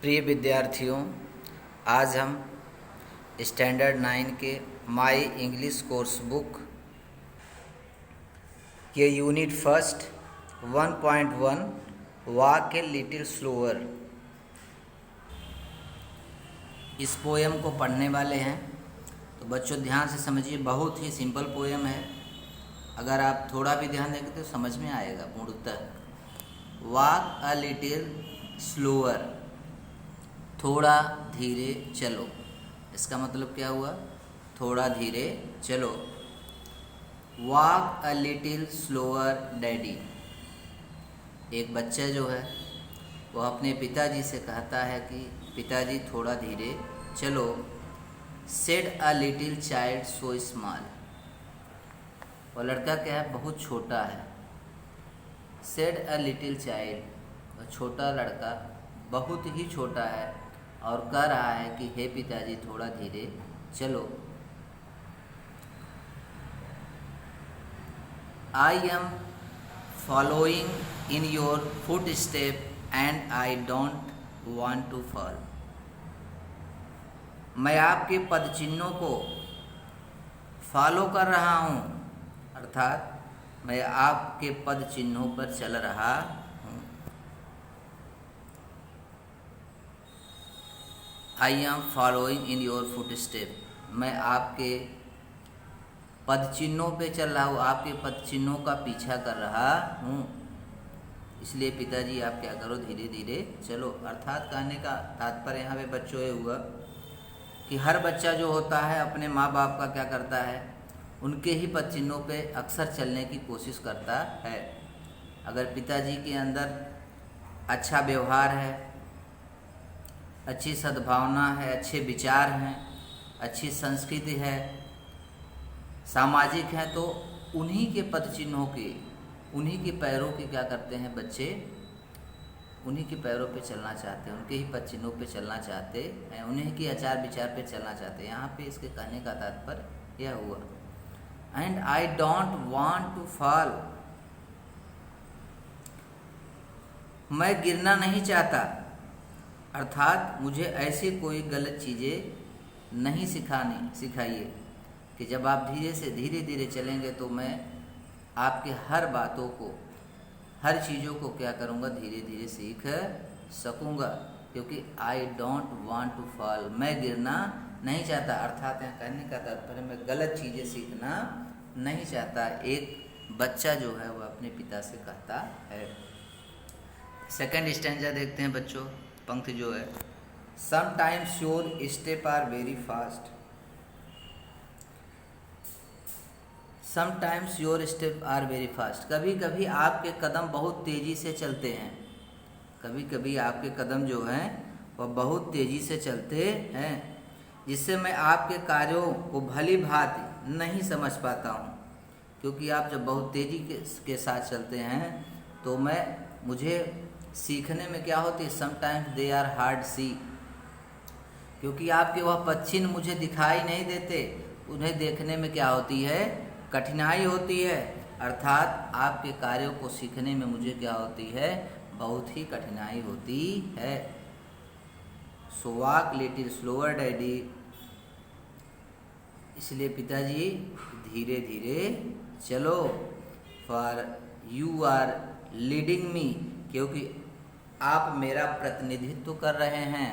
प्रिय विद्यार्थियों, आज हम स्टैंडर्ड 9 के माई इंग्लिश कोर्स बुक के unit first 1.1 walk a little slower इस पोएम को पढ़ने वाले हैं। तो बच्चों ध्यान से समझिए, बहुत ही सिंपल पोएम है। अगर आप थोड़ा भी ध्यान देंगे तो समझ में आएगा पूर्णतः। वॉक अ लिटिल स्लोअर, थोड़ा धीरे चलो। इसका मतलब क्या हुआ? थोड़ा धीरे चलो। Walk a little slower daddy, एक बच्चा जो है वह अपने पिताजी से कहता है कि पिताजी थोड़ा धीरे चलो। Said a little child so small, वह लड़का क्या है? बहुत छोटा है। सेड अ लिटिल चाइल्ड, वह छोटा लड़का बहुत ही छोटा है और कह रहा है कि हे पिताजी थोड़ा धीरे चलो। I am following in your foot step and I don't want to fall, मैं आपके पद चिन्हों को फॉलो कर रहा हूँ, अर्थात मैं आपके पद चिन्हों पर चल रहा हूँ। आई am following in your foot step, मैं आपके पद चिन्हों पे चल रहा हूँ, आपके पद चिन्हों का पीछा कर रहा हूँ। इसलिए पिताजी आप क्या करो, धीरे धीरे चलो। अर्थात कहने का तात्पर्य यहाँ पे बच्चों ये हुआ कि हर बच्चा जो होता है अपने माँ बाप का क्या करता है, उनके ही पद चिन्हों पे अक्सर चलने की कोशिश करता है। अगर पिताजी के अंदर अच्छा व्यवहार है, अच्छी सद्भावना है, अच्छे विचार हैं, अच्छी संस्कृति है, सामाजिक है, तो उन्हीं के पद चिन्हों के, उन्हीं के पैरों के क्या करते हैं बच्चे, उन्हीं के पैरों पे चलना चाहते हैं, उनके ही पद चिन्हों पे चलना चाहते हैं, उन्हीं के आचार विचार पे चलना चाहते हैं। यहाँ पे इसके कहने का तात्पर्य यह हुआ। And I don't want to fall, मैं गिरना नहीं चाहता, अर्थात मुझे ऐसी कोई गलत चीज़ें नहीं सिखाइए कि जब आप धीरे धीरे चलेंगे तो मैं आपके हर बातों को, हर चीज़ों को क्या करूँगा, धीरे धीरे सीख सकूँगा। क्योंकि I don't want to fall, मैं गिरना नहीं चाहता, अर्थात यहाँ कहने का तात्पर्य मैं गलत चीज़ें सीखना नहीं चाहता। एक बच्चा जो है वह अपने पिता से कहता है। सेकंड स्टैंजा देखते हैं बच्चों, पंक्ति जो है, sometimes your step are very fast, sometimes your step are very fast, कभी कभी आपके कदम बहुत तेज़ी से चलते हैं, कभी कभी आपके कदम जो हैं वह बहुत तेज़ी से चलते हैं, जिससे मैं आपके कार्यों को भली भांति नहीं समझ पाता हूँ। क्योंकि आप जब बहुत तेज़ी के साथ चलते हैं तो मुझे सीखने में क्या होती है, समटाइम्स दे आर हार्ड सी, क्योंकि आपके वह पद चिन्ह मुझे दिखाई नहीं देते, उन्हें देखने में क्या होती है, कठिनाई होती है। अर्थात आपके कार्यों को सीखने में मुझे क्या होती है, बहुत ही कठिनाई होती है। So walk little slower daddy, इसलिए पिताजी धीरे धीरे चलो। फॉर यू आर लीडिंग मी, क्योंकि आप मेरा प्रतिनिधित्व कर रहे हैं,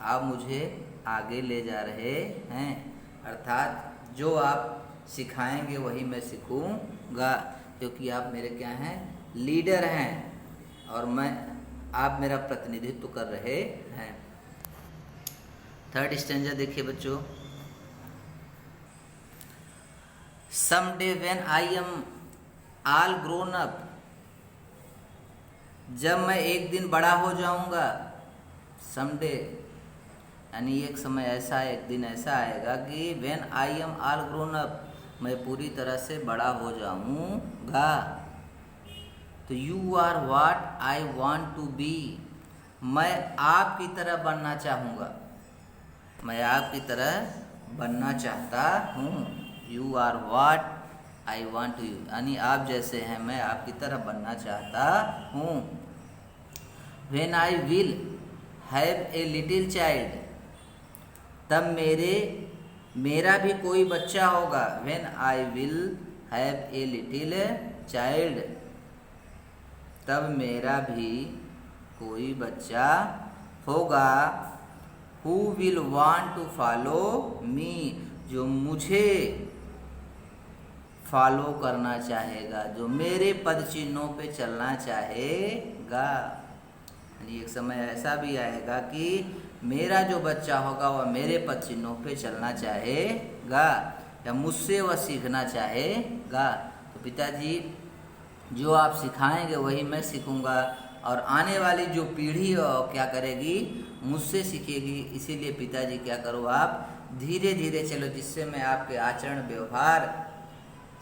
आप मुझे आगे ले जा रहे हैं। अर्थात जो आप सिखाएंगे वही मैं सीखूंगा, क्योंकि आप मेरे क्या हैं, लीडर हैं, और आप मेरा प्रतिनिधित्व कर रहे हैं। थर्ड स्टैंजा देखिए बच्चों, someday when I am all grown up, जब मैं एक दिन बड़ा हो जाऊंगा, समडे यानी एक समय ऐसा, एक दिन ऐसा आएगा कि when I am all grown up, मैं पूरी तरह से बड़ा हो जाऊंगा। तो you are what I want to be, मैं आपकी तरह बनना चाहूँगा, मैं आपकी तरह बनना चाहता हूँ। You are what I want to, यानी आप जैसे हैं मैं आपकी तरह बनना चाहता हूँ। When I will have a little child, तब मेरा भी कोई बच्चा होगा। When I will have a little child, तब मेरा भी कोई बच्चा होगा। Who will want to follow me, जो मुझे फॉलो करना चाहेगा, जो मेरे पद चिन्हों पे चलना चाहेगा। एक समय ऐसा भी आएगा कि मेरा जो बच्चा होगा वह मेरे पद चिन्हों पे चलना चाहेगा या मुझसे वह सीखना चाहेगा। तो पिताजी जो आप सिखाएंगे वही मैं सीखूंगा, और आने वाली जो पीढ़ी क्या करेगी, मुझसे सीखेगी। इसीलिए पिताजी क्या करो, आप धीरे धीरे चलो, जिससे मैं आपके आचरण, व्यवहार,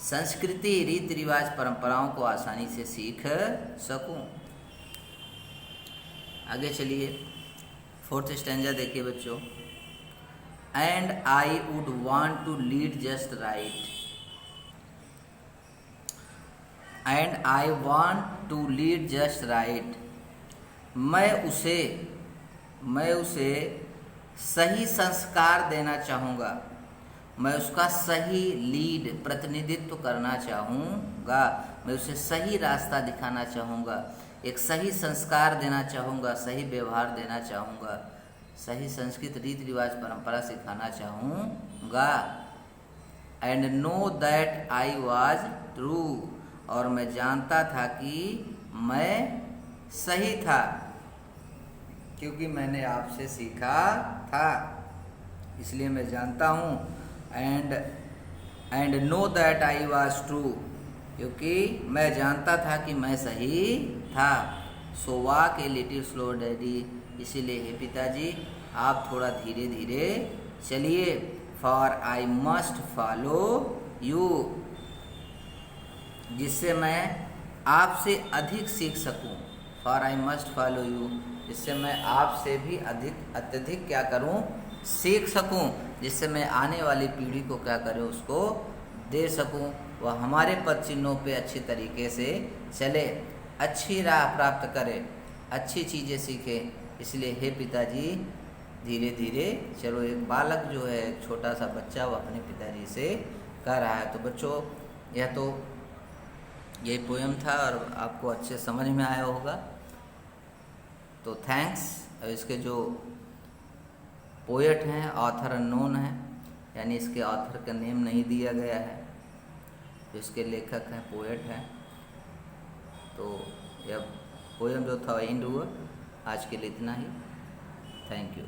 संस्कृति, रीति रिवाज, परंपराओं को आसानी से सीख सकूं। आगे चलिए, 4th स्टैंजा देखिए बच्चों। And I would want to lead just right, and I want to lead just right, मैं उसे सही संस्कार देना चाहूँगा, मैं उसका सही लीड, प्रतिनिधित्व करना चाहूँगा, मैं उसे सही रास्ता दिखाना चाहूँगा, एक सही संस्कार देना चाहूँगा, सही व्यवहार देना चाहूँगा, सही संस्कृत, रीति रिवाज, परंपरा सिखाना चाहूँगा। And know that I was true, और मैं जानता था कि मैं सही था, क्योंकि मैंने आपसे सीखा था, इसलिए मैं जानता हूँ। And know that I was true, क्योंकि मैं जानता था कि मैं सही था। So walk a little slow daddy, इसीलिए हे पिताजी आप थोड़ा धीरे धीरे चलिए। For I must follow you, जिससे मैं आपसे अधिक सीख सकूं। For I must follow you, जिससे मैं आपसे भी अत्यधिक क्या करूं, सीख सकूं, जिससे मैं आने वाली पीढ़ी को क्या करूं, उसको दे सकूं, वह हमारे पद चिन्हों पे अच्छी तरीके से चले, अच्छी राह प्राप्त करे, अच्छी चीज़ें सीखे। इसलिए हे पिताजी धीरे धीरे चलो। एक बालक जो है, एक छोटा सा बच्चा, वो अपने पिताजी से कह रहा है। तो बच्चों यह तो यही पोएम था और आपको अच्छे समझ में आया होगा, तो थैंक्स। और इसके जो पोएट हैं, ऑथर अननोन है, यानी इसके ऑथर का नेम नहीं दिया गया है, जो इसके लेखक हैं, पोएट हैं। तो यह पोएम जो था एंड हुआ। आज के लिए इतना ही। Thank you.